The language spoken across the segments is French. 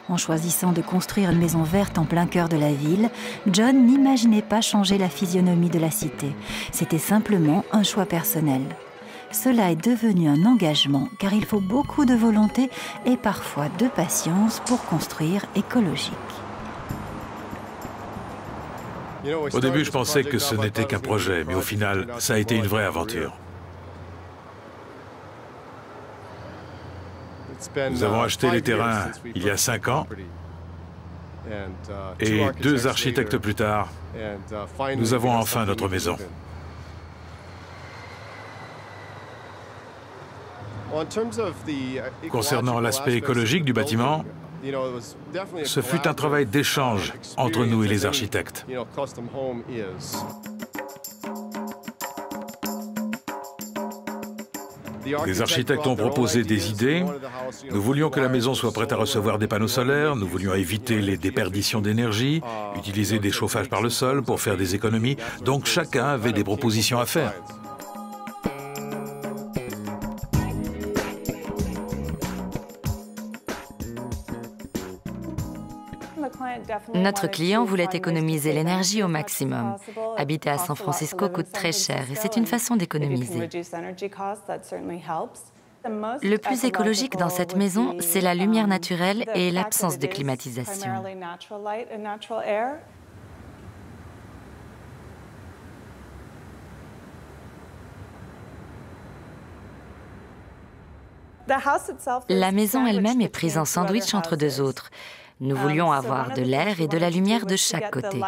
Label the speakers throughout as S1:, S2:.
S1: En choisissant de construire une maison verte en plein cœur de la ville, John n'imaginait pas changer la physionomie de la cité. C'était simplement un choix personnel. Cela est devenu un engagement car il faut beaucoup de volonté et parfois de patience pour construire écologique.
S2: Au début, je pensais que ce n'était qu'un projet, mais au final, ça a été une vraie aventure. Nous avons acheté les terrains il y a 5 ans et 2 architectes plus tard, nous avons enfin notre maison. Concernant l'aspect écologique du bâtiment, ce fut un travail d'échange entre nous et les architectes. Les architectes ont proposé des idées. Nous voulions que la maison soit prête à recevoir des panneaux solaires, nous voulions éviter les déperditions d'énergie, utiliser des chauffages par le sol pour faire des économies. Donc chacun avait des propositions à faire.
S3: Notre client voulait économiser l'énergie au maximum. Habiter à San Francisco coûte très cher et c'est une façon d'économiser. Le plus écologique dans cette maison, c'est la lumière naturelle et l'absence de climatisation. La maison elle-même est prise en sandwich entre 2 autres. Nous voulions avoir de l'air et de la lumière de chaque côté.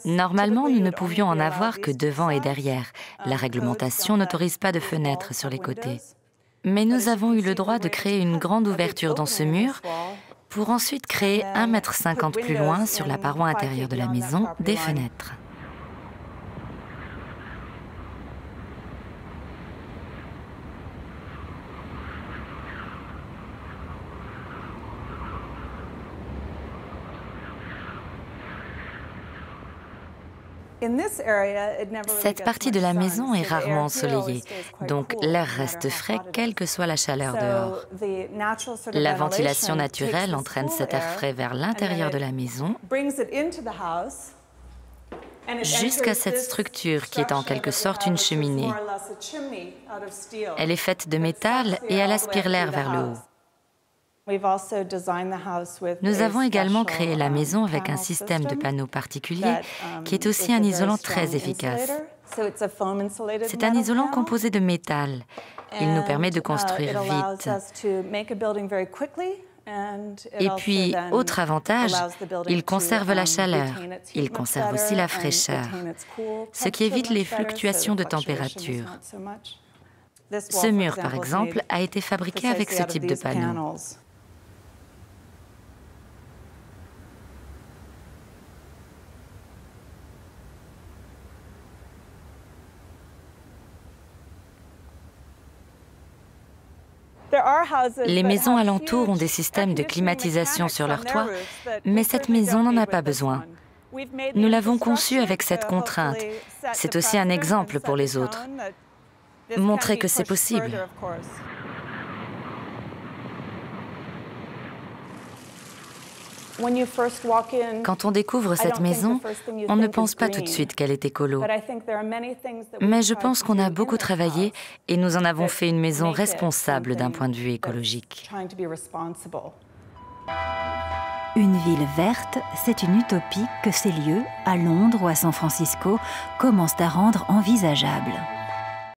S3: Normalement, nous ne pouvions en avoir que devant et derrière. La réglementation n'autorise pas de fenêtres sur les côtés. Mais nous avons eu le droit de créer une grande ouverture dans ce mur pour ensuite créer 1,50 m plus loin, sur la paroi intérieure de la maison, des fenêtres. Cette partie de la maison est rarement ensoleillée, donc l'air reste frais quelle que soit la chaleur dehors. La ventilation naturelle entraîne cet air frais vers l'intérieur de la maison jusqu'à cette structure qui est en quelque sorte une cheminée. Elle est faite de métal et elle aspire l'air vers le haut. Nous avons également créé la maison avec un système de panneaux particulier qui est aussi un isolant très efficace. C'est un isolant composé de métal. Il nous permet de construire vite. Et puis, autre avantage, il conserve la chaleur. Il conserve aussi la fraîcheur, ce qui évite les fluctuations de température. Ce mur, par exemple, a été fabriqué avec ce type de panneaux. Les maisons alentours ont des systèmes de climatisation sur leur toit, mais cette maison n'en a pas besoin. Nous l'avons conçue avec cette contrainte. C'est aussi un exemple pour les autres. Montrer que c'est possible. Quand on découvre cette maison, on ne pense pas tout de suite qu'elle est écolo. Mais je pense qu'on a beaucoup travaillé et nous en avons fait une maison responsable d'un point de vue écologique.
S1: Une ville verte, c'est une utopie que ces lieux, à Londres ou à San Francisco, commencent à rendre envisageable.